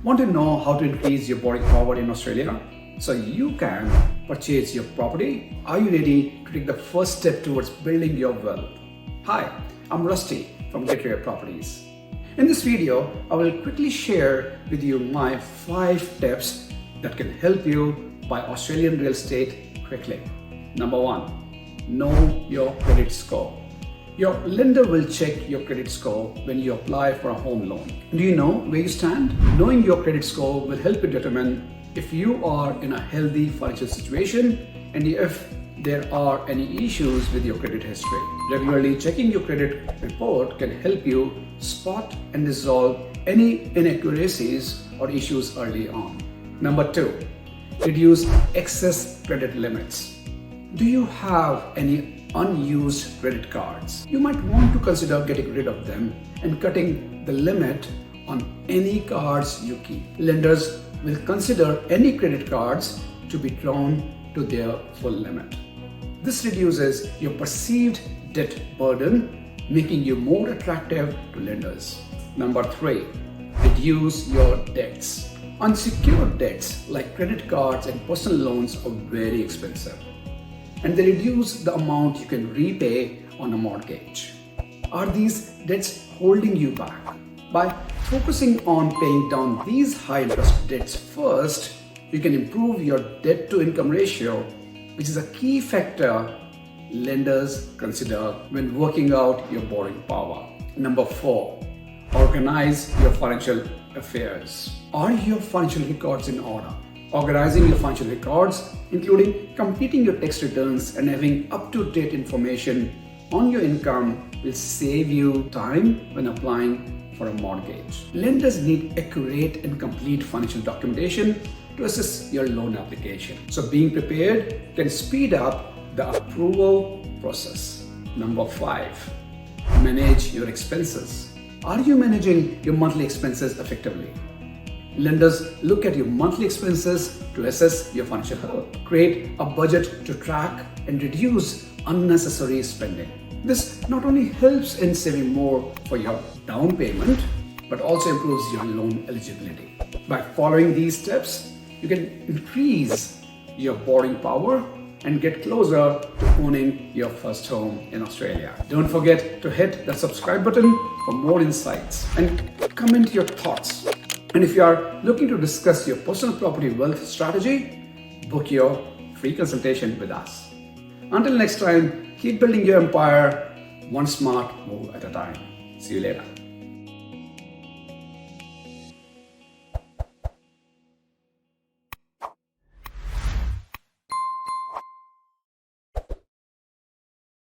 Want to know how to increase your borrowing power in Australia so you can purchase your property? Are you ready to take the first step towards building your wealth? Hi, I'm Rasti from Get Rare Properties. In this video, I will quickly share with you my 5 tips that can help you buy Australian real estate quickly. Number 1, know your credit score. Your lender will check your credit score when you apply for a home loan. Do you know where you stand? Knowing your credit score will help you determine if you are in a healthy financial situation and if there are any issues with your credit history. Regularly checking your credit report can help you spot and resolve any inaccuracies or issues early on. Number 2, reduce excess credit limits. Do you have any unused credit cards? You might want to consider getting rid of them and cutting the limit on any cards you keep. Lenders will consider any credit cards to be drawn to their full limit. This reduces your perceived debt burden, making you more attractive to lenders. Number 3, reduce your debts. Unsecured debts like credit cards and personal loans are very expensive, and they reduce the amount you can repay on a mortgage. Are these debts holding you back? By focusing on paying down these high interest debts first, you can improve your debt to income ratio, which is a key factor lenders consider when working out your borrowing power. Number 4, organize your financial affairs. Are your financial records in order? Organizing your financial records, including completing your tax returns and having up-to-date information on your income, will save you time when applying for a mortgage. Lenders need accurate and complete financial documentation to assess your loan application. So being prepared can speed up the approval process. Number 5, manage your expenses. Are you managing your monthly expenses effectively? Lenders look at your monthly expenses to assess your financial health. Create a budget to track and reduce unnecessary spending. This not only helps in saving more for your down payment, but also improves your loan eligibility. By following these steps, you can increase your borrowing power and get closer to owning your first home in Australia. Don't forget to hit the subscribe button for more insights and comment your thoughts. And if you are looking to discuss your personal property wealth strategy, book your free consultation with us. Until next time, keep building your empire one smart move at a time. See you later.